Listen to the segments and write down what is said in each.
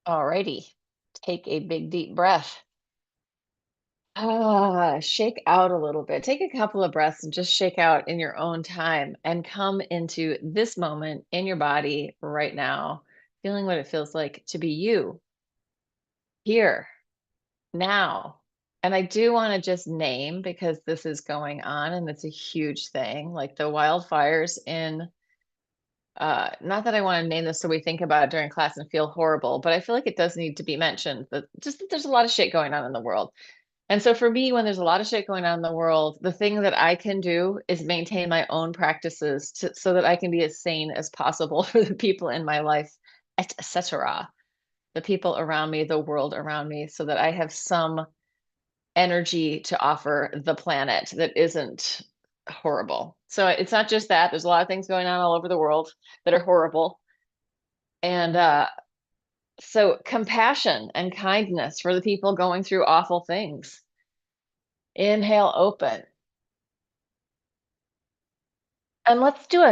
Alrighty. Take a big deep breath. Shake out a little bit. Take a couple of breaths and just shake out in your own time and come into this moment in your body right now, feeling what it feels like to be you here now. And I do want to just name because this is going on and it's a huge thing, like the wildfires in not that I want to name this so we think about it during class and feel horrible, but I feel like it does need to be mentioned that just that there's a lot of shit going on in the world. And so for me, when there's a lot of shit going on in the world, the thing that I can do is maintain my own practices so that I can be as sane as possible for the people in my life, etc. The people around me, the world around me, so that I have some energy to offer the planet that isn't horrible. So it's not just that. There's a lot of things going on all over the world that are horrible. And so compassion and kindness for the people going through awful things. Inhale, open. And let's do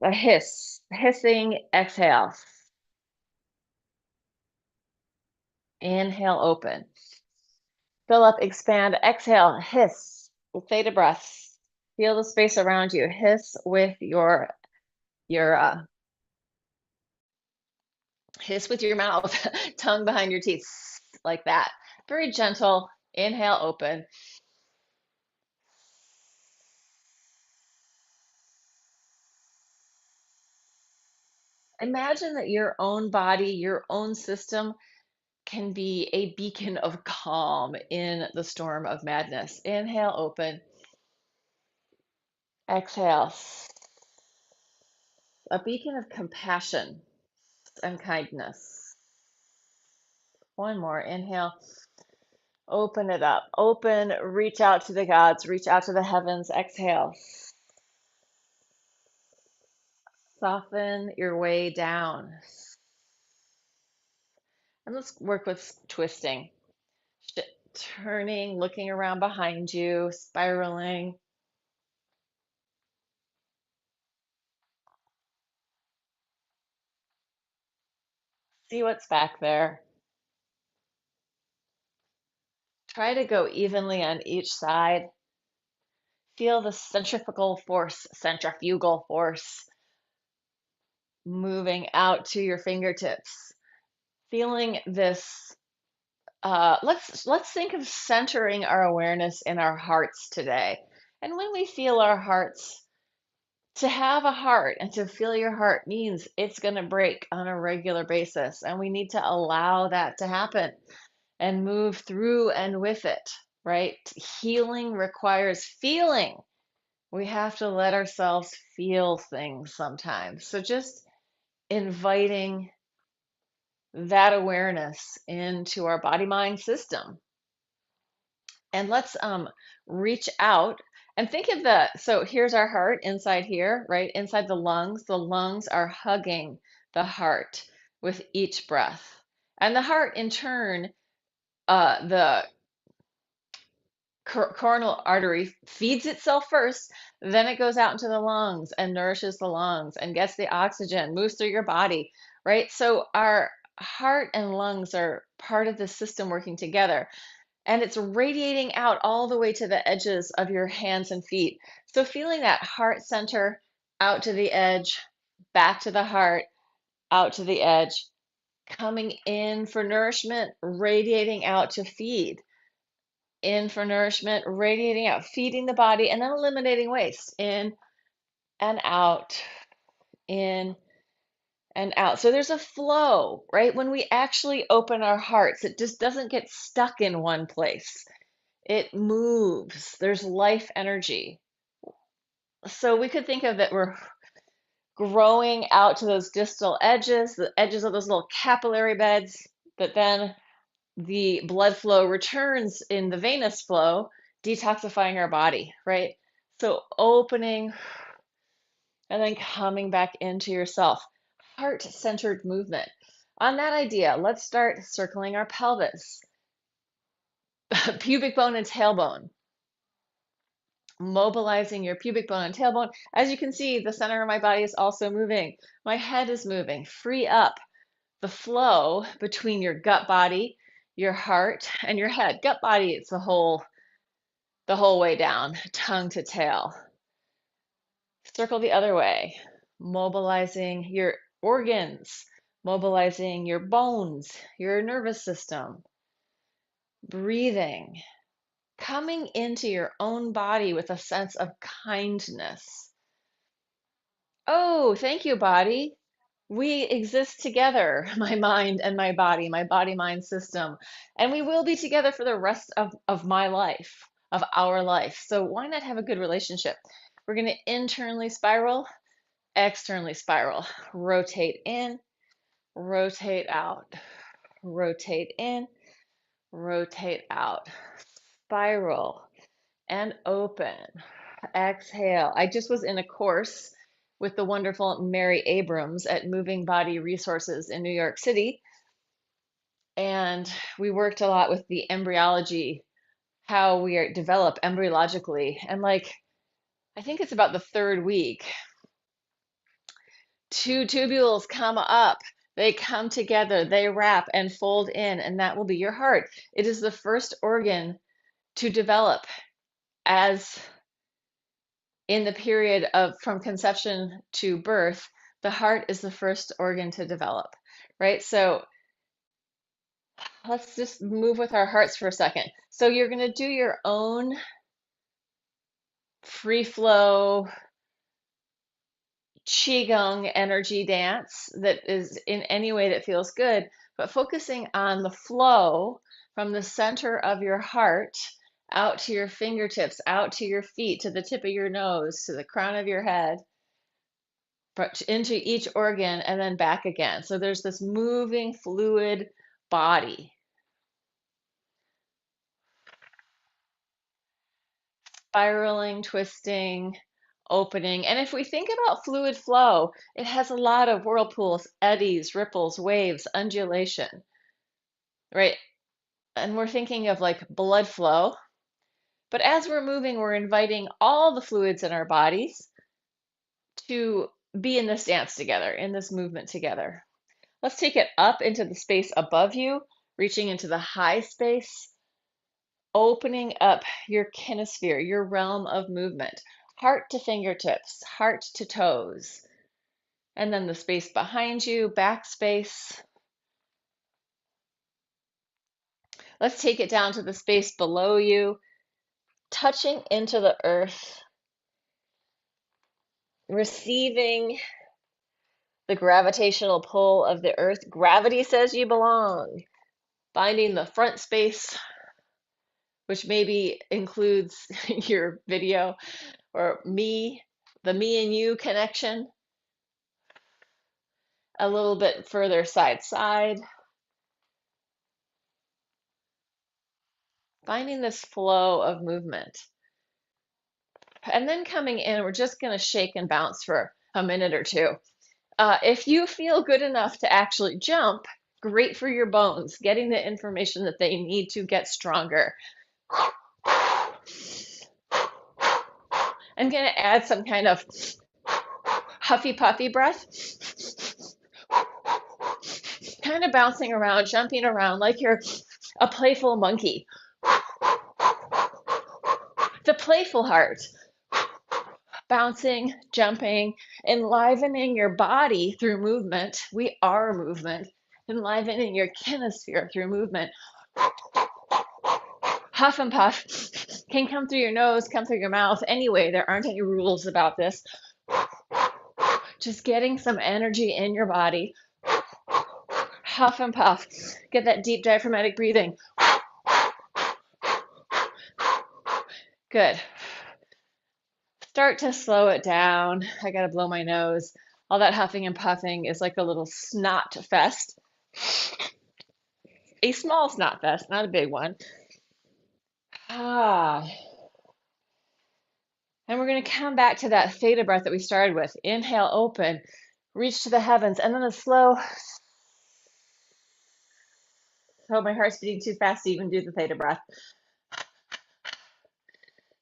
a hissing exhale. Inhale, open. Fill up, expand, exhale, hiss. Theta breaths. Feel the space around you. Hiss with your hiss with your mouth, tongue behind your teeth, like that. Very gentle. Inhale, open. Imagine that your own body, your own system can be a beacon of calm in the storm of madness. Inhale, open. Exhale. A beacon of compassion and kindness. One more. Inhale. Open it up. Open, reach out to the gods, reach out to the heavens. Exhale. Soften your way down. And let's work with twisting. Turning, looking around behind you, spiraling. See what's back there. Try to go evenly on each side. Feel the centrifugal force moving out to your fingertips. Feeling this let's think of centering our awareness in our hearts today. And when we feel our hearts, to have a heart and to feel your heart means it's going to break on a regular basis. And we need to allow that to happen and move through and with it, right? Healing requires feeling. We have to let ourselves feel things sometimes. So just inviting that awareness into our body mind system. And let's reach out and think of so here's our heart inside here, right? Inside the lungs. The lungs are hugging the heart with each breath. And the heart in turn, the coronal artery feeds itself first, then it goes out into the lungs and nourishes the lungs and gets the oxygen, moves through your body, right? So our heart and lungs are part of the system working together, and it's radiating out all the way to the edges of your hands and feet. So feeling that heart center out to the edge, back to the heart, out to the edge, coming in for nourishment, radiating out to feed. In for nourishment, radiating out, feeding the body, and then eliminating waste. In and out, in and out. So there's a flow, right? When we actually open our hearts, it just doesn't get stuck in one place. It moves. There's life energy. So we could think of that we're growing out to those distal edges, the edges of those little capillary beds, but then the blood flow returns in the venous flow, detoxifying our body, right? So opening and then coming back into yourself. Heart-centered movement. On that idea, let's start circling our pelvis, pubic bone and tailbone. Mobilizing your pubic bone and tailbone. As you can see, the center of my body is also moving. My head is moving. Free up the flow between your gut body, your heart, and your head. Gut body, it's the whole way down, tongue to tail. Circle the other way, mobilizing your organs, mobilizing your bones, your nervous system, breathing, coming into your own body with a sense of kindness. Oh, thank you, body. We exist together, my mind and my body mind system. And we will be together for the rest of my life, of our life. So why not have a good relationship? We're going to internally spiral, externally spiral. Rotate in, rotate out, rotate in, rotate out. Spiral and open. Exhale. I just was in a course with the wonderful Mary Abrams at Moving Body Resources in New York City. And we worked a lot with the embryology, how we are develop embryologically. And like, I think it's about the third week, two tubules come up, they come together, they wrap and fold in, and that will be your heart. It is the first organ to develop as in the period of from conception to birth. The heart is the first organ to develop, right? So let's just move with our hearts for a second. So you're going to do your own free flow qigong energy dance that is in any way that feels good, but focusing on the flow from the center of your heart out to your fingertips, out to your feet, to the tip of your nose, to the crown of your head, into each organ, and then back again. So there's this moving fluid body. Spiraling, twisting, opening. And if we think about fluid flow, it has a lot of whirlpools, eddies, ripples, waves, undulation, right? And we're thinking of like blood flow. But as we're moving, we're inviting all the fluids in our bodies to be in this dance together, in this movement together. Let's take it up into the space above you, reaching into the high space, opening up your kinesphere, your realm of movement, heart to fingertips, heart to toes. And then the space behind you, back space. Let's take it down to the space below you, touching into the earth, receiving the gravitational pull of the earth. Gravity says you belong. Finding the front space, which maybe includes your video or me, the me and you connection. A little bit further side side. Finding this flow of movement. And then coming in, we're just going to shake and bounce for a minute or two. If you feel good enough to actually jump, great for your bones, getting the information that they need to get stronger. I'm going to add some kind of huffy puffy breath. Kind of bouncing around, jumping around like you're a playful monkey. The playful heart. Bouncing, jumping, enlivening your body through movement. We are movement. Enlivening your kinesphere through movement. Huff and puff can come through your nose, come through your mouth. Anyway, there aren't any rules about this. Just getting some energy in your body. Huff and puff. Get that deep diaphragmatic breathing. Good. Start to slow it down. I gotta blow my nose. All that huffing and puffing is like a little snot fest. A small snot fest, not a big one. And we're going to come back to that theta breath that we started with. Inhale, open, reach to the heavens, and then a slow. Oh, my heart's beating too fast to even do the theta breath.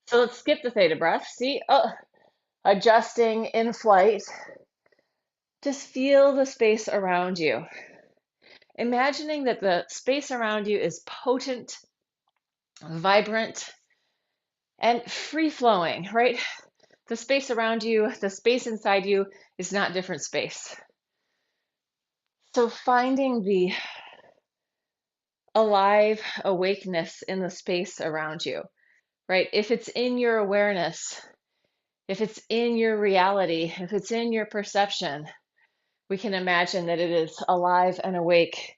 So let's skip the theta breath. See, adjusting in flight. Just feel the space around you. imagining that the space around you is potent, vibrant, and free flowing, right? The space around you, the space inside you is not different space. So finding the alive awakeness in the space around you, right? If it's in your awareness, if it's in your reality, if it's in your perception, we can imagine that it is alive and awake.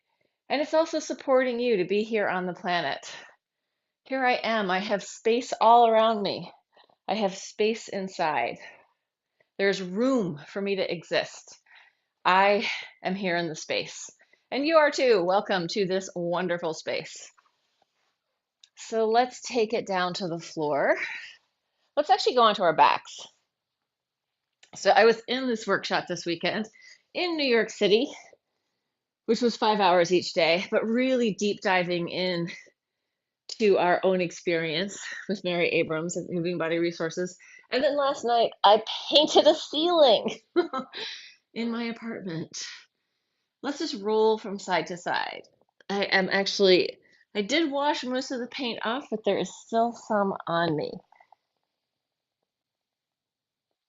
And it's also supporting you to be here on the planet. Here I am. I have space all around me. I have space inside. There's room for me to exist. I am here in the space. And you are too. Welcome to this wonderful space. So let's take it down to the floor. Let's actually go onto our backs. So I was in this workshop this weekend in New York City, which was 5 hours each day, but really deep diving in to our own experience with Mary Abrams at Moving Body Resources. And then last night, I painted a ceiling in my apartment. Let's just roll from side to side. I did wash most of the paint off, but there is still some on me.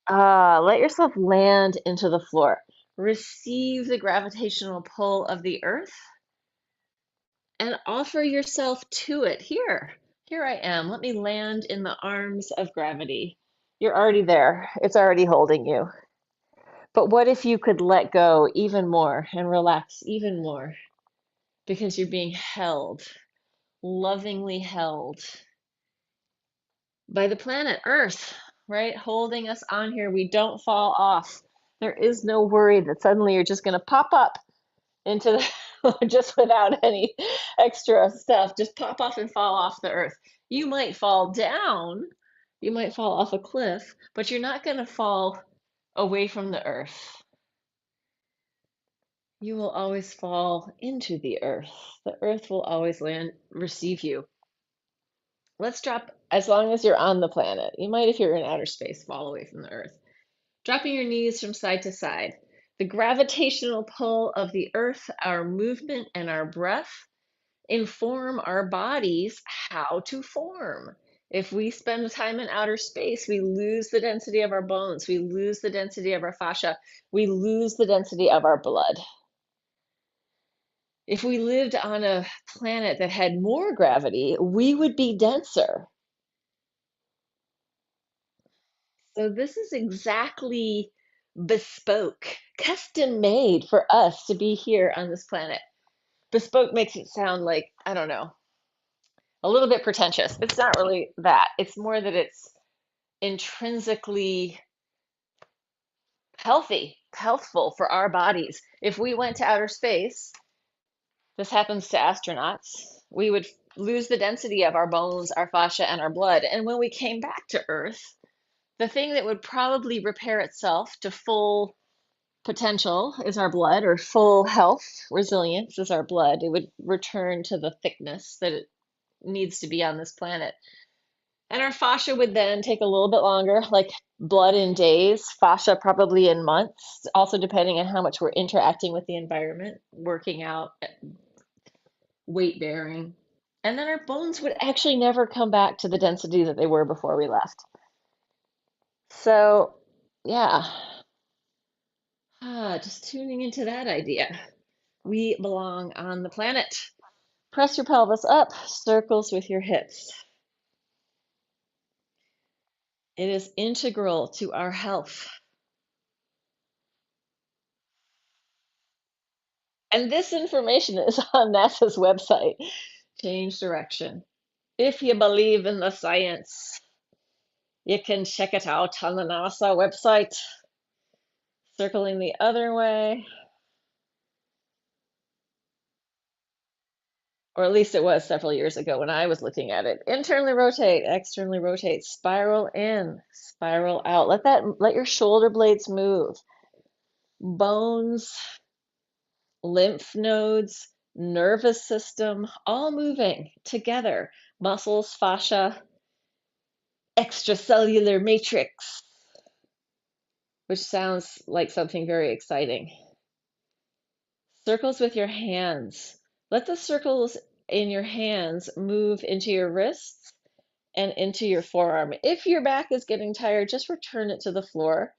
Let yourself land into the floor. Receive the gravitational pull of the earth and offer yourself to it. Here I am. Let me land in the arms of gravity. You're already there. It's already holding you. But what if you could let go even more and relax even more because you're being held, lovingly held by the planet Earth, right? Holding us on here. We don't fall off. There is no worry that suddenly you're just going to pop up into the just without any extra stuff, just pop off and fall off the earth. You might fall down, you might fall off a cliff, but you're not going to fall away from the earth. You will always fall into the earth. The earth will always receive you. Let's drop, as long as you're on the planet. You might, if you're in outer space, fall away from the earth. Dropping your knees from side to side. The gravitational pull of the earth, our movement, and our breath inform our bodies how to form. If we spend time in outer space, we lose the density of our bones, we lose the density of our fascia, we lose the density of our blood. If we lived on a planet that had more gravity, we would be denser. So this is exactly bespoke, custom made for us to be here on this planet. Bespoke makes it sound like, I don't know, a little bit pretentious. It's not really that. It's more that it's intrinsically healthful for our bodies. If we went to outer space, this happens to astronauts, we would lose the density of our bones, our fascia, and our blood. And when we came back to Earth, the thing that would probably repair itself to full potential is our blood, or full health, resilience is our blood. It would return to the thickness that it needs to be on this planet. And our fascia would then take a little bit longer, like blood in days, fascia probably in months, also depending on how much we're interacting with the environment, working out, weight bearing. And then our bones would actually never come back to the density that they were before we left. So, yeah, just tuning into that idea. We belong on the planet. Press your pelvis up, circles with your hips. It is integral to our health. And this information is on NASA's website. Change direction. If you believe in the science, you can check it out on the NASA website. Circling the other way, or at least it was several years ago when I was looking at it. Internally rotate, externally rotate, spiral in, spiral out. Let your shoulder blades move. Bones, lymph nodes, nervous system, all moving together. Muscles, fascia, extracellular matrix, which sounds like something very exciting. Circles with your hands. Let the circles in your hands move into your wrists and into your forearm. If your back is getting tired, just return it to the floor.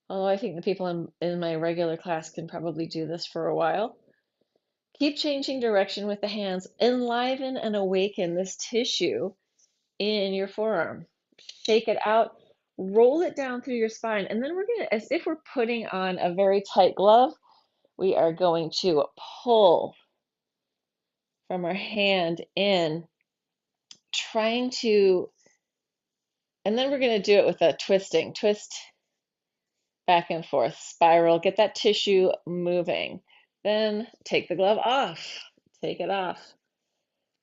Although I think the people in my regular class can probably do this for a while. Keep changing direction with the hands. Enliven and awaken this tissue in your forearm. Shake it out, roll it down through your spine, and then we're going to, as if we're putting on a very tight glove, we are going to pull from our hand in, trying to, and then we're going to do it with a twisting. Twist back and forth, spiral, get that tissue moving. Then take the glove off, take it off,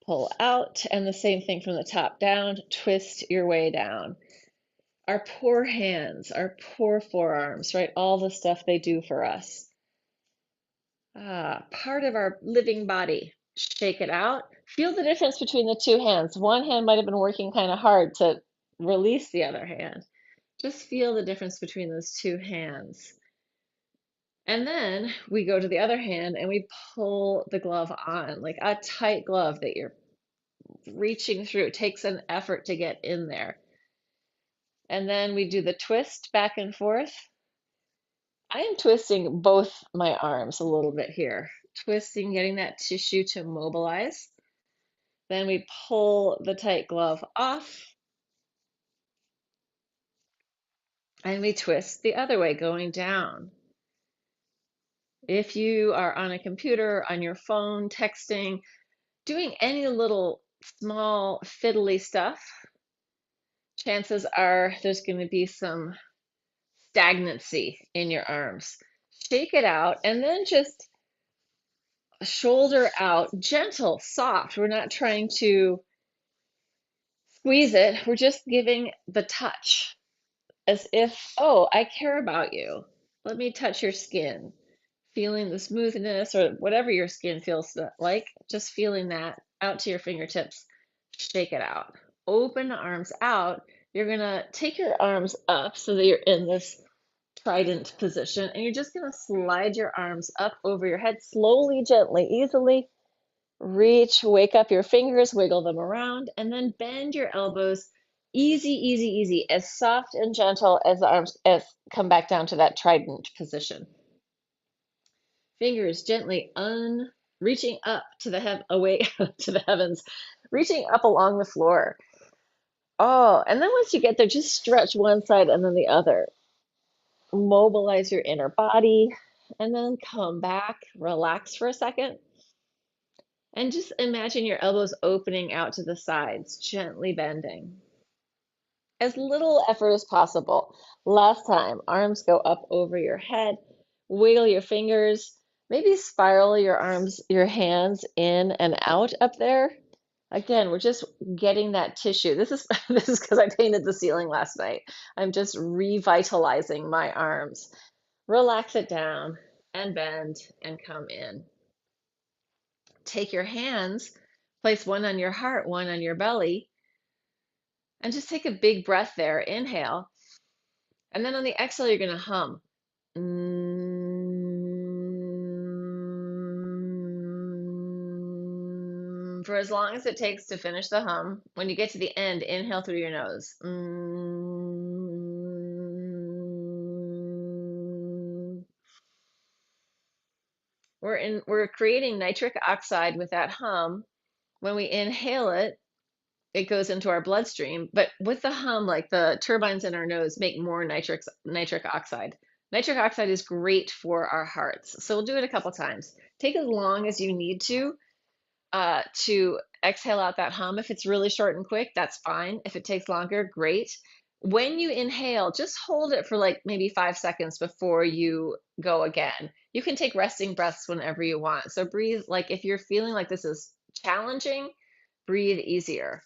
pull out, and the same thing from the top down, twist your way down. Our poor hands, our poor forearms, right? All the stuff they do for us. Part of our living body. Shake it out. Feel the difference between the two hands. One hand might have been working kind of hard to release the other hand. Just feel the difference between those two hands. And then we go to the other hand and we pull the glove on, like a tight glove that you're reaching through. It takes an effort to get in there. And then we do the twist back and forth. I am twisting both my arms a little bit here. Twisting, getting that tissue to mobilize. Then we pull the tight glove off and we twist the other way, going down. If you are on a computer, on your phone, texting, doing any little small fiddly stuff, chances are there's going to be some stagnancy in your arms. Shake it out and then just shoulder out, gentle, soft. We're not trying to squeeze it. We're just giving the touch as if, oh, I care about you. Let me touch your skin. Feeling the smoothness or whatever your skin feels like, just feeling that out to your fingertips. Shake it out. Open the arms out. You're going to take your arms up so that you're in this trident position, and you're just going to slide your arms up over your head slowly, gently, easily. Reach, wake up your fingers, wiggle them around, and then bend your elbows. Easy, easy, easy, as soft and gentle as the arms as come back down to that trident position. Fingers gently reaching up to the away to the heavens, reaching up along the floor. Oh, and then once you get there, just stretch one side and then the other. Mobilize your inner body, and then come back, relax for a second, and just imagine your elbows opening out to the sides, gently bending. As little effort as possible. Last time, arms go up over your head, wiggle your fingers, maybe spiral your arms, your hands in and out up there. Again, we're just getting that tissue. This is this is because I painted the ceiling last night. I'm just revitalizing my arms. Relax it down and bend and come in. Take your hands, place one on your heart, one on your belly, and just take a big breath there. Inhale. And then on the exhale, you're going to hum. For as long as it takes to finish the hum. When you get to the end, inhale through your nose. We're creating nitric oxide with that hum. When we inhale it, it goes into our bloodstream. But with the hum, like the turbines in our nose make more nitric oxide. Nitric oxide is great for our hearts. So we'll do it a couple times. Take as long as you need to exhale out that hum. If it's really short and quick, that's fine. If it takes longer, great. When you inhale, just hold it for like maybe 5 seconds before you go again. You can take resting breaths whenever you want. So breathe, like if you're feeling like this is challenging, breathe easier.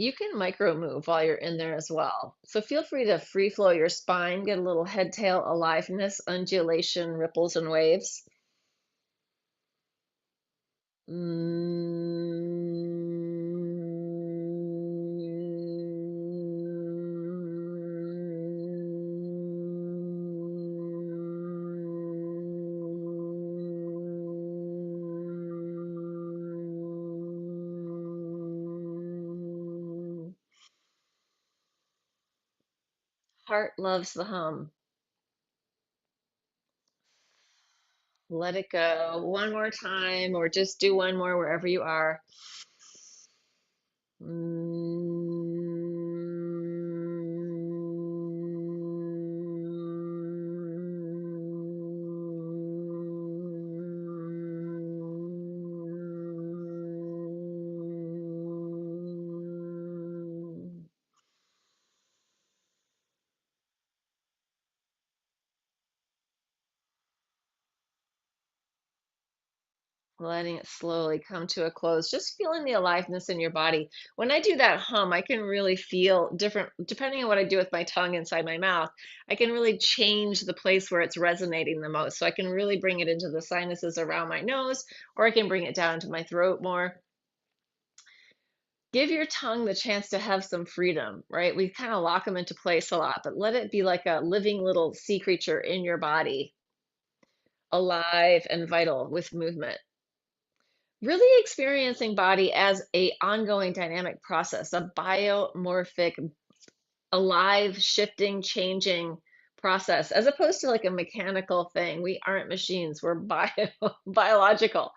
You can micro move while you're in there as well. So feel free to free flow your spine, get a little head tail aliveness, undulation, ripples, and waves. Heart loves the hum. Let it go. One more time, or just do one more wherever you are. Letting it slowly come to a close, just feeling the aliveness in your body. When I do that hum, I can really feel different, depending on what I do with my tongue inside my mouth, I can really change the place where it's resonating the most. So I can really bring it into the sinuses around my nose, or I can bring it down into my throat more. Give your tongue the chance to have some freedom, right? We kind of lock them into place a lot, but let it be like a living little sea creature in your body, alive and vital with movement. Really experiencing body as a ongoing dynamic process, a biomorphic, alive, shifting, changing process, as opposed to like a mechanical thing. We aren't machines, we're biological,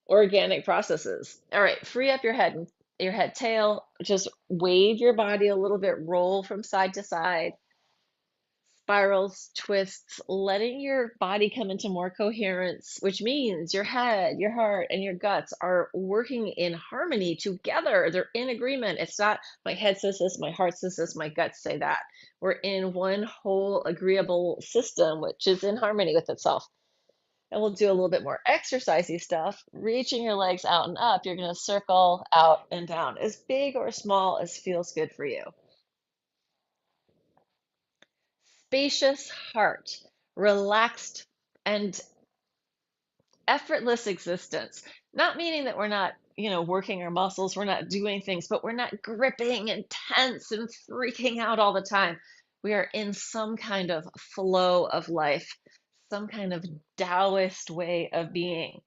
organic processes. All right, free up your head tail, just wave your body a little bit, roll from side to side, spirals, twists, letting your body come into more coherence, which means your head, your heart, and your guts are working in harmony together. They're in agreement. It's not my head says this, my heart says this, my guts say that. We're in one whole agreeable system, which is in harmony with itself. And we'll do a little bit more exercisey stuff. Reaching your legs out and up, you're going to circle out and down, as big or small as feels good for you. Spacious heart, relaxed and effortless existence. Not meaning that we're not, working our muscles, we're not doing things, but we're not gripping and tense and freaking out all the time. We are in some kind of flow of life, some kind of Taoist way of being.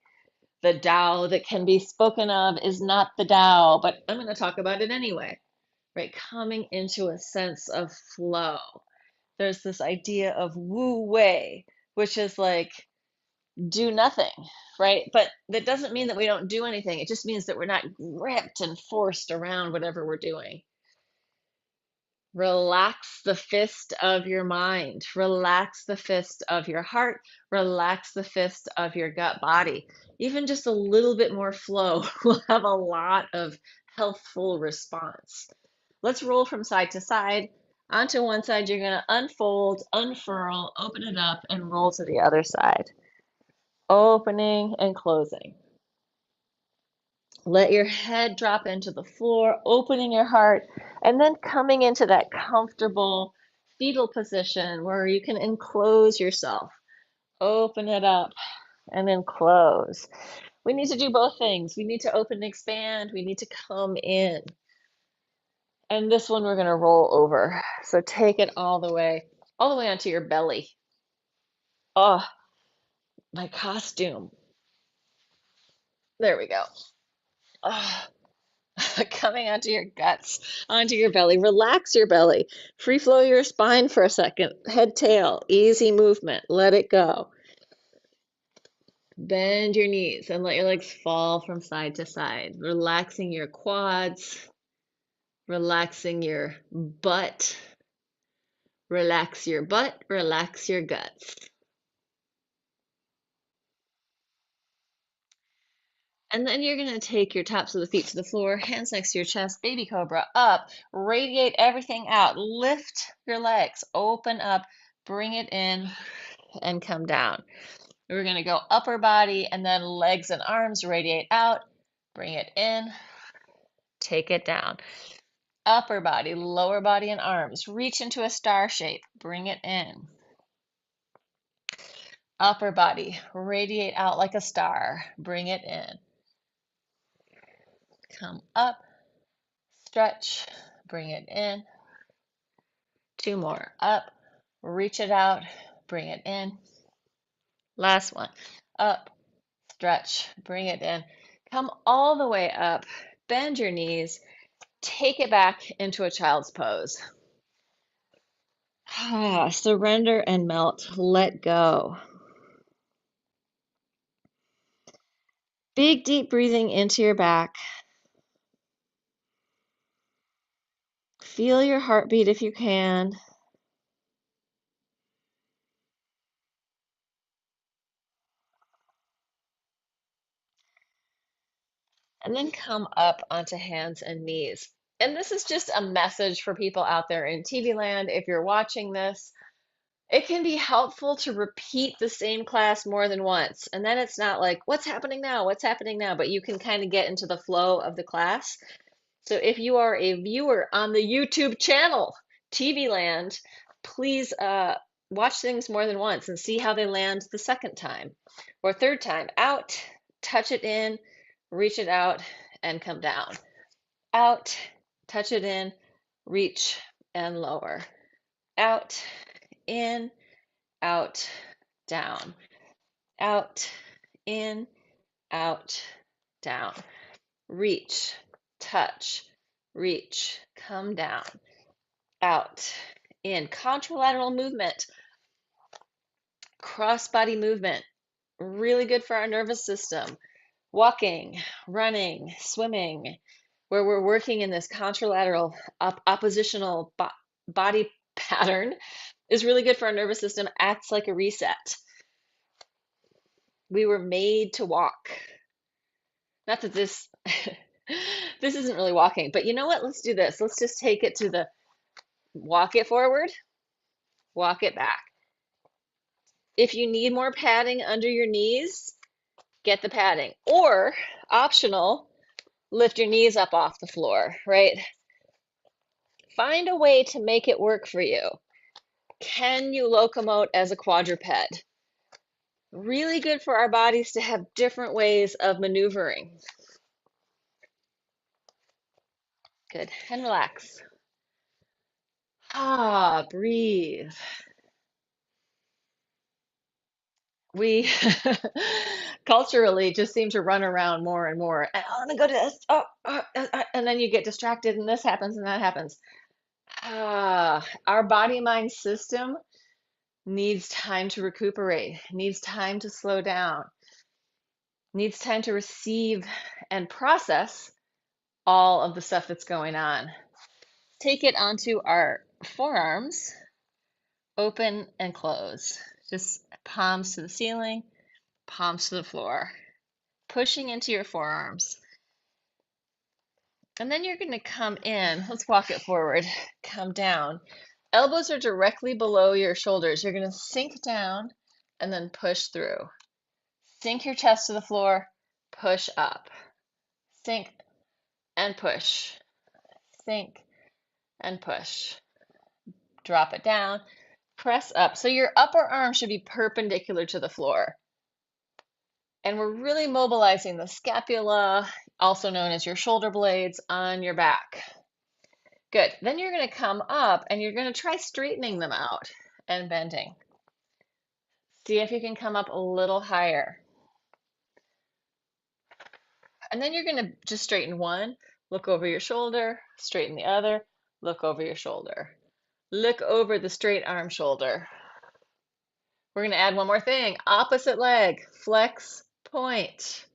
The Tao that can be spoken of is not the Tao, but I'm going to talk about it anyway, right? Coming into a sense of flow. There's this idea of wu wei, which is like do nothing, right? But that doesn't mean that we don't do anything. It just means that we're not gripped and forced around whatever we're doing. Relax the fist of your mind, relax the fist of your heart, relax the fist of your gut body. Even just a little bit more flow will have a lot of healthful response. Let's roll from side to side. Onto one side, you're going to unfold, unfurl, open it up, and roll to the other side. Opening and closing. Let your head drop into the floor, opening your heart, and then coming into that comfortable fetal position where you can enclose yourself. Open it up and then close. We need to do both things. We need to open and expand. We need to come in. And this one we're going to roll over. So take it all the way onto your belly. Oh, my costume. There we go. Oh, coming onto your guts, onto your belly. Relax your belly. Free flow your spine for a second. Head, tail, easy movement. Let it go. Bend your knees and let your legs fall from side to side. Relaxing your quads, relaxing your butt. Relax your butt, relax your guts. And then you're going to take your tops of the feet to the floor, hands next to your chest, baby cobra, up, radiate everything out, lift your legs, open up, bring it in, and come down. We're going to go upper body and then legs and arms, radiate out, bring it in, take it down. Upper body, lower body, and arms. Reach into a star shape. Bring it in. Upper body, radiate out like a star. Bring it in. Come up, stretch, bring it in. Two more. Up, reach it out, bring it in. Last one. Up, stretch, bring it in. Come all the way up, bend your knees, take it back into a child's pose. Surrender and melt. Let go. Big, deep breathing into your back. Feel your heartbeat if you can. And then come up onto hands and knees. And this is just a message for people out there in TV land. If you're watching this, it can be helpful to repeat the same class more than once. And then it's not like, what's happening now? What's happening now? But you can kind of get into the flow of the class. So if you are a viewer on the YouTube channel, TV Land, please watch things more than once and see how they land the second time or third time. Out, touch it in, reach it out, and come down. Out, touch it in, reach, and lower. Out, in, out, down. Out, in, out, down. Reach, touch, reach, come down. Out, in. Contralateral movement, cross body movement, really good for our nervous system. Walking, running, swimming, where we're working in this contralateral oppositional body pattern is really good for our nervous system, acts like a reset. We were made to walk. Not that this this isn't really walking, but you know what? Let's do this. Let's just take it to the walk it forward, walk it back. If you need more padding under your knees, get the padding. Or optional, lift your knees up off the floor, right? Find a way to make it work for you. Can you locomote as a quadruped? Really good for our bodies to have different ways of maneuvering. Good. And relax. Breathe. We culturally just seem to run around more and more. And I want to go to this. And then you get distracted, and this happens, and that happens. Our body-mind system needs time to recuperate, needs time to slow down, needs time to receive and process all of the stuff that's going on. Take it onto our forearms, open and close. Just palms to the ceiling, palms to the floor, pushing into your forearms. And then you're going to come in. Let's walk it forward. Come down. Elbows are directly below your shoulders. You're going to sink down and then push through. Sink your chest to the floor, push up. Sink and push. Sink and push. Drop it down. Press up. So your upper arm should be perpendicular to the floor. And we're really mobilizing the scapula, also known as your shoulder blades, on your back. Good. Then you're going to come up and you're going to try straightening them out and bending. See if you can come up a little higher. And then you're going to just straighten one, look over your shoulder, straighten the other, look over your shoulder. Look over the straight arm shoulder. We're going to add one more thing. Opposite leg, flex, point.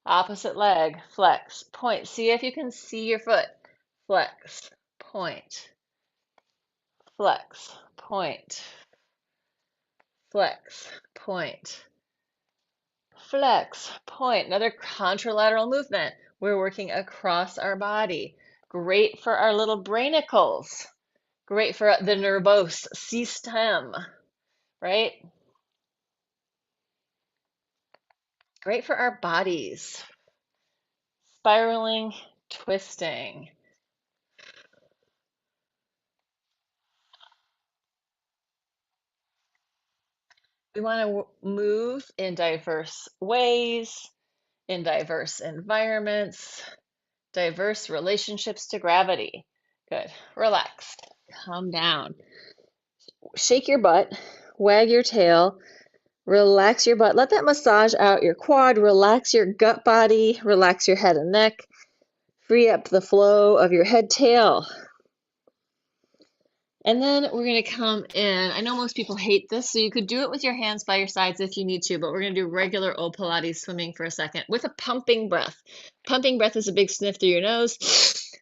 Opposite leg, flex, point. See if you can see your foot. Flex, point. Flex, point. Flex, point. Flex, point. Another contralateral movement. We're working across our body. Great for our little brainicles. Great for the nervous system, right? Great for our bodies. Spiraling, twisting. We want to move in diverse ways, in diverse environments, diverse relationships to gravity. Good. Relax. Calm down. Shake your butt. Wag your tail. Relax your butt. Let that massage out your quad. Relax your gut body. Relax your head and neck. Free up the flow of your head tail. And then we're going to come in. I know most people hate this, so you could do it with your hands by your sides if you need to, but we're going to do regular old Pilates swimming for a second with a pumping breath. Pumping breath is a big sniff through your nose,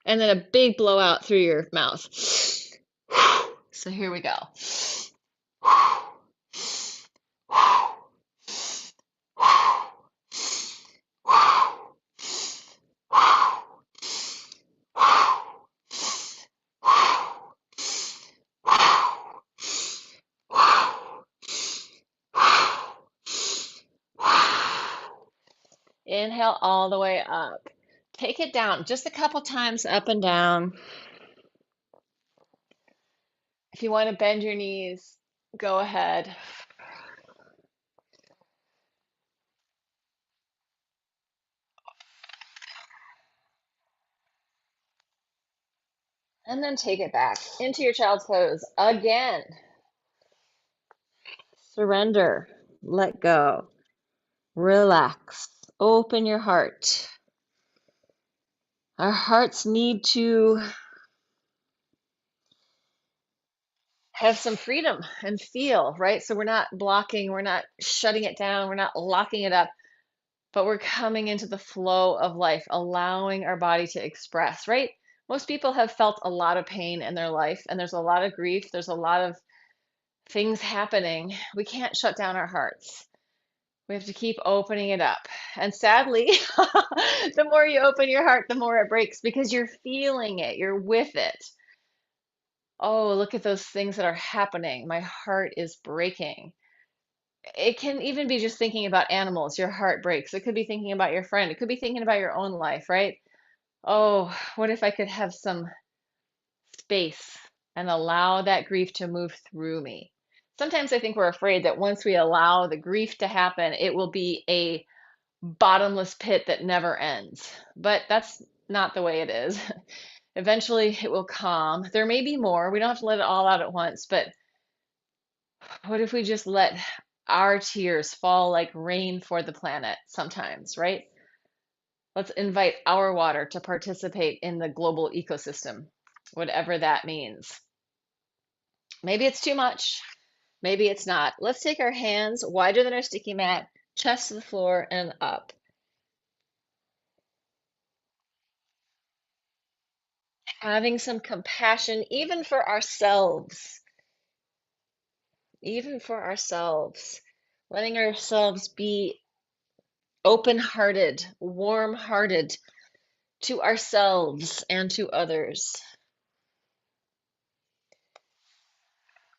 and then a big blowout through your mouth. So here we go. Inhale all the way up. Take it down just a couple times up and down. If you want to bend your knees, go ahead. And then take it back into your child's pose again. Surrender. Let go. Relax. Open your heart. Our hearts need to have some freedom and feel, right? So we're not blocking, we're not shutting it down, we're not locking it up, but we're coming into the flow of life, allowing our body to express, right? Most people have felt a lot of pain in their life, and there's a lot of grief, there's a lot of things happening. We can't shut down our hearts. We have to keep opening it up. And sadly, the more you open your heart, the more it breaks because you're feeling it, you're with it. Oh, look at those things that are happening. My heart is breaking. It can even be just thinking about animals, your heart breaks. It could be thinking about your friend. It could be thinking about your own life, right? Oh, what if I could have some space and allow that grief to move through me? Sometimes I think we're afraid that once we allow the grief to happen, it will be a bottomless pit that never ends. But that's not the way it is. Eventually, it will calm. There may be more. We don't have to let it all out at once, but what if we just let our tears fall like rain for the planet sometimes, right? Let's invite our water to participate in the global ecosystem, whatever that means. Maybe it's too much. Maybe it's not. Let's take our hands wider than our sticky mat, chest to the floor and up. Having some compassion, even for ourselves, letting ourselves be open-hearted, warm-hearted to ourselves and to others.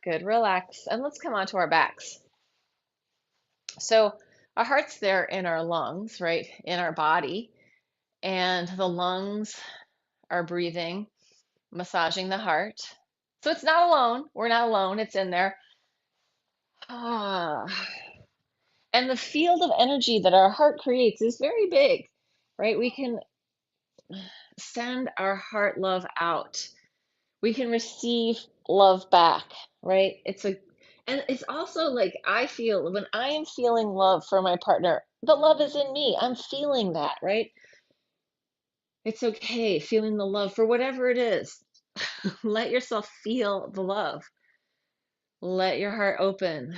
Good, relax, and let's come on to our backs. So our heart's there in our lungs, right, in our body, and the lungs are breathing, massaging the heart. So it's not alone. We're not alone. It's in there. Ah. And the field of energy that our heart creates is very big, right? We can send our heart love out. We can receive love back, right? And it's also like I feel when I am feeling love for my partner, the love is in me. I'm feeling that, right? It's okay feeling the love for whatever it is. Let yourself feel the love. Let your heart open.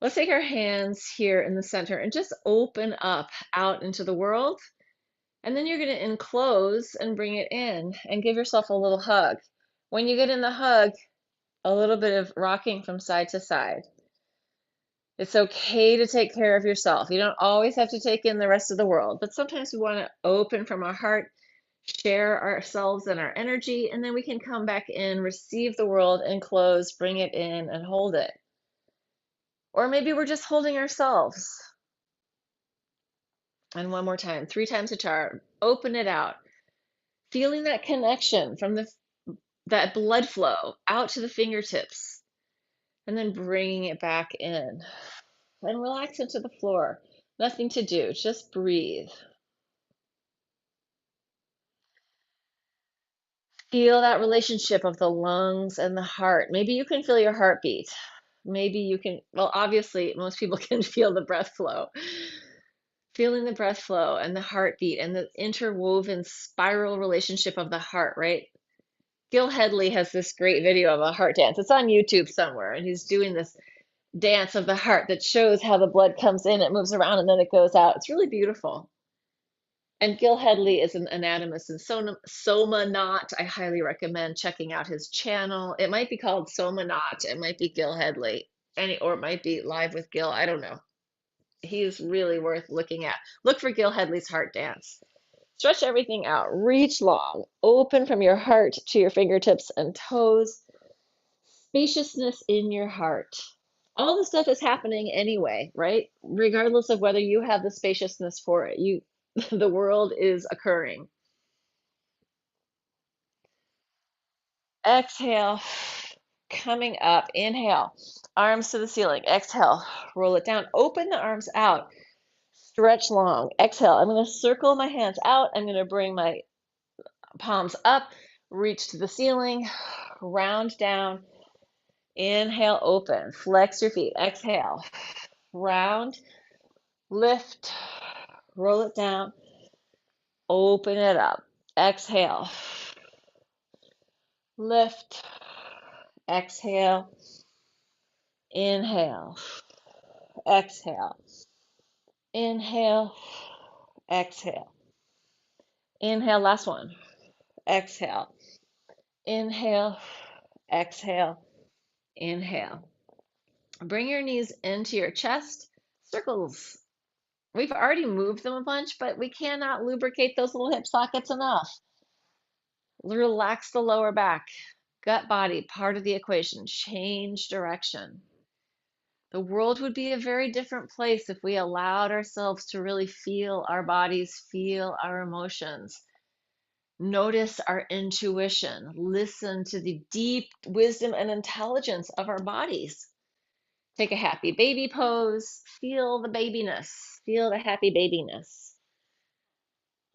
Let's take our hands here in the center and just open up out into the world. And then you're going to enclose and bring it in and give yourself a little hug. When you get in the hug, a little bit of rocking from side to side. It's okay to take care of yourself. You don't always have to take in the rest of the world, but sometimes we want to open from our heart, share ourselves and our energy, and then we can come back in, receive the world, and close, bring it in, and hold it. Or maybe we're just holding ourselves. And one more time, 3 times a chart. Open it out. Feeling that connection from that blood flow out to the fingertips. And then bringing it back in and relax into the floor. Nothing to do, just breathe. Feel that relationship of the lungs and the heart. Maybe you can feel your heartbeat. Maybe you can, well, obviously, most people can feel the breath flow. Feeling the breath flow and the heartbeat and the interwoven spiral relationship of the heart, right? Gil Headley has this great video of a heart dance. It's on YouTube somewhere, and he's doing this dance of the heart that shows how the blood comes in, it moves around, and then it goes out. It's really beautiful. And Gil Headley is an anatomist and Somanaut. I highly recommend checking out his channel. It might be called Somanaut. It might be Gil Headley, or it might be Live with Gil. I don't know. He's really worth looking at. Look for Gil Headley's heart dance. Stretch everything out. Reach long. Open from your heart to your fingertips and toes. Spaciousness in your heart. All the stuff is happening anyway, right? Regardless of whether you have the spaciousness for it. The world is occurring. Exhale, coming up. Inhale, arms to the ceiling. Exhale, roll it down. Open the arms out. Stretch long. Exhale, I'm going to circle my hands out. I'm going to bring my palms up, reach to the ceiling, round down. Inhale, open. Flex your feet. Exhale, round, lift, roll it down, open it up. Exhale, lift, exhale, inhale, exhale, inhale, exhale, inhale, last one, exhale, inhale, exhale, inhale. Bring your knees into your chest, circles. We've already moved them a bunch, but we cannot lubricate those little hip sockets enough. Relax the lower back, gut body, part of the equation. Change direction. The world would be a very different place if we allowed ourselves to really feel our bodies, feel our emotions. Notice our intuition. Listen to the deep wisdom and intelligence of our bodies. Take a happy baby pose. Feel the babiness. Feel the happy babiness.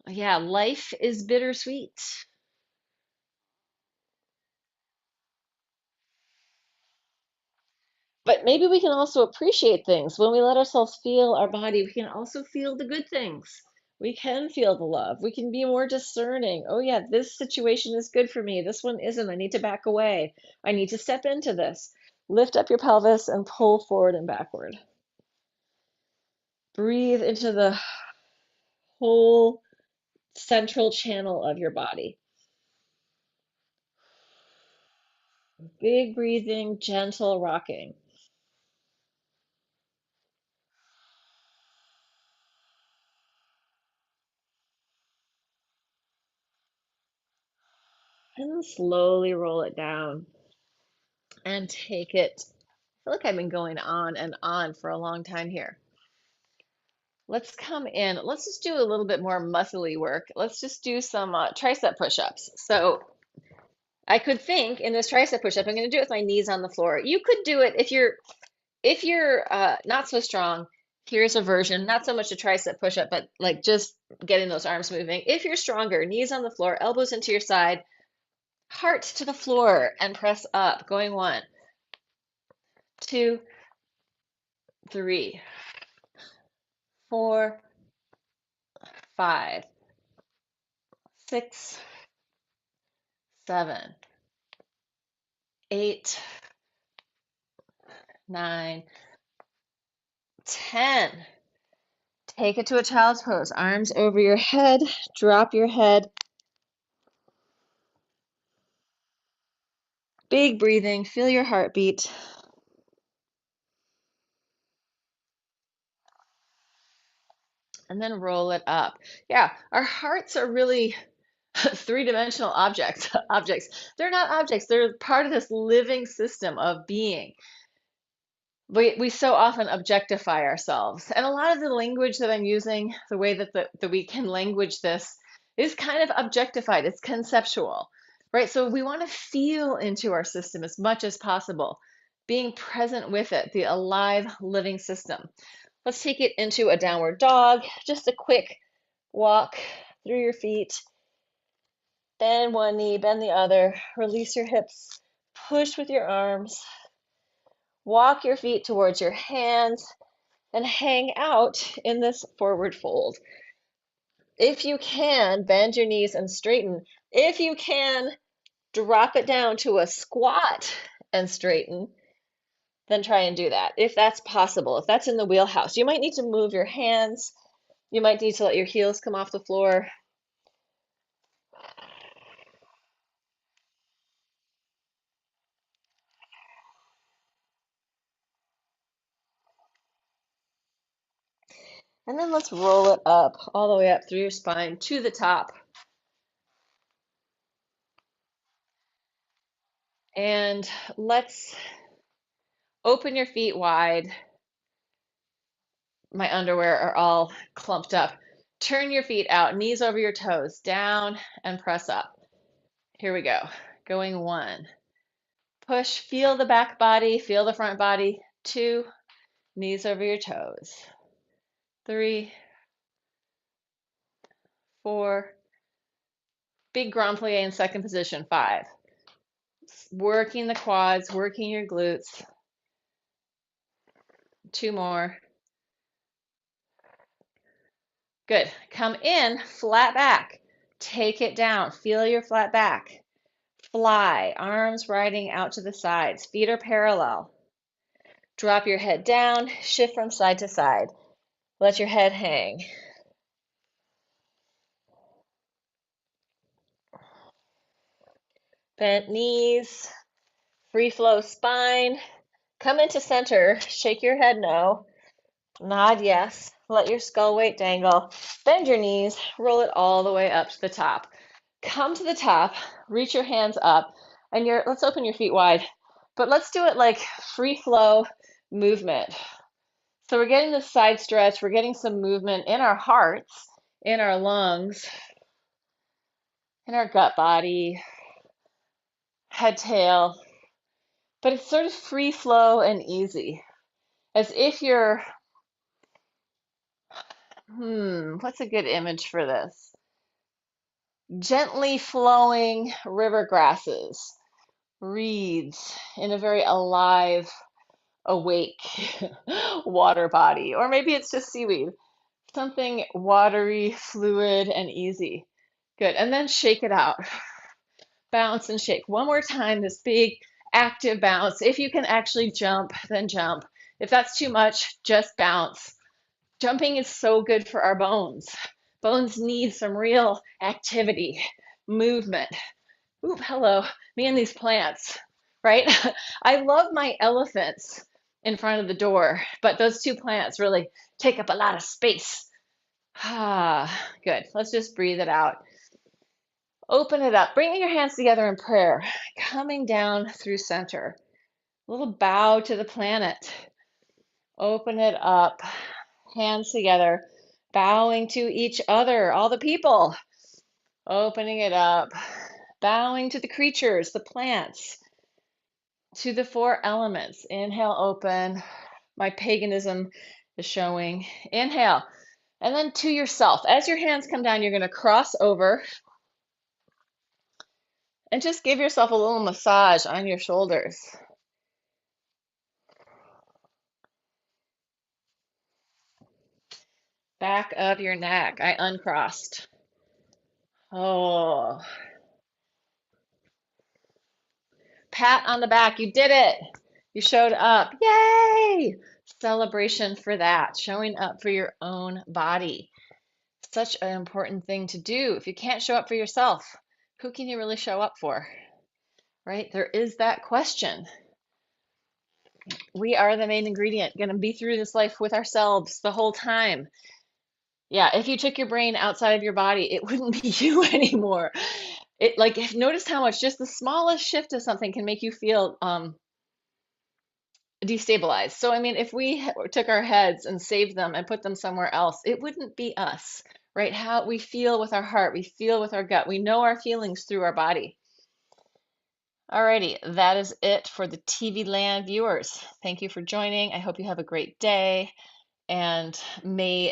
Yeah, life is bittersweet. But maybe we can also appreciate things. When we let ourselves feel our body, we can also feel the good things. We can feel the love. We can be more discerning. Oh, yeah, this situation is good for me. This one isn't. I need to back away. I need to step into this. Lift up your pelvis and pull forward and backward. Breathe into the whole central channel of your body. Big breathing, gentle rocking. And then slowly roll it down and take it. I feel like I've been going on and on for a long time here. Let's come in. Let's just do a little bit more muscly work. Let's just do some tricep push-ups. So I could think in this tricep push-up, I'm going to do it with my knees on the floor. You could do it if you're not so strong. Here's a version, not so much a tricep push-up, but like just getting those arms moving. If you're stronger, knees on the floor, elbows into your side, heart to the floor, and press up. Going 1, 2, 3, 4, 5, 6, 7, 8, 9, 10. Take it to a child's pose. Arms over your head. Drop your head. Big breathing. Feel your heartbeat. And then roll it up. Yeah, our hearts are really three-dimensional objects. They're not objects. They're part of this living system of being. We so often objectify ourselves. And a lot of the language that I'm using, the way that we can language this, is kind of objectified. It's conceptual, right? So we want to feel into our system as much as possible. being present with it, the alive living system. Let's take it into a downward dog, just a quick walk through your feet. Bend one knee, bend the other, release your hips, push with your arms, walk your feet towards your hands, and hang out in this forward fold. If you can, bend your knees and straighten. If you can, drop it down to a squat and straighten, then try and do that. If that's possible, if that's in the wheelhouse, you might need to move your hands. You might need to let your heels come off the floor. And then let's roll it up all the way up through your spine to the top. And let's open your feet wide. My underwear are all clumped up. Turn your feet out, knees over your toes, down and press up. Here we go. Going 1. Push, feel the back body, feel the front body. 2, knees over your toes. 3, 4, big grand plie in second position. 5, working the quads, working your glutes. 2 more. Good. Come in, flat back. Take it down. Feel your flat back. Fly, arms riding out to the sides. Feet are parallel. Drop your head down, shift from side to side. Let your head hang. Bent knees, free flow spine. Come into center, shake your head no. Nod yes. Let your skull weight dangle. Bend your knees, roll it all the way up to the top. Come to the top, reach your hands up, and let's open your feet wide. But let's do it like free flow movement. So we're getting this side stretch, we're getting some movement in our hearts, in our lungs, in our gut body, head, tail, but it's sort of free flow and easy, as if you're, what's a good image for this? Gently flowing river grasses, reeds in a very alive, awake water body, or maybe it's just seaweed, something watery, fluid, and easy. Good, and then shake it out. Bounce and shake. One more time, this big active bounce. If you can actually jump, then jump. If that's too much, just bounce. Jumping is so good for our bones. Bones need some real activity, movement. Ooh, hello, me and these plants, right? I love my elephants in front of the door, but those 2 plants really take up a lot of space. Ah, good. Let's just breathe it out. Open it up, bringing your hands together in prayer, coming down through center. A little bow to the planet. Open it up, hands together, bowing to each other, all the people. Opening it up, bowing to the creatures, the plants, to the 4 elements. Inhale, open. My paganism is showing. Inhale, and then to yourself. As your hands come down, you're going to cross over and just give yourself a little massage on your shoulders. Back of your neck. I uncrossed. Oh. Pat on the back. You did it. You showed up. Yay! Celebration for that. Showing up for your own body. Such an important thing to do. If you can't show up for yourself, who can you really show up for? Right? There is that question. We are the main ingredient, going to be through this life with ourselves the whole time. Yeah, if you took your brain outside of your body, it wouldn't be you anymore. Notice how much just the smallest shift of something can make you feel destabilized. So, I mean, if we took our heads and saved them and put them somewhere else, it wouldn't be us, right? How we feel with our heart, we feel with our gut, we know our feelings through our body. Alrighty, that is it for the TV Land viewers. Thank you for joining. I hope you have a great day, and may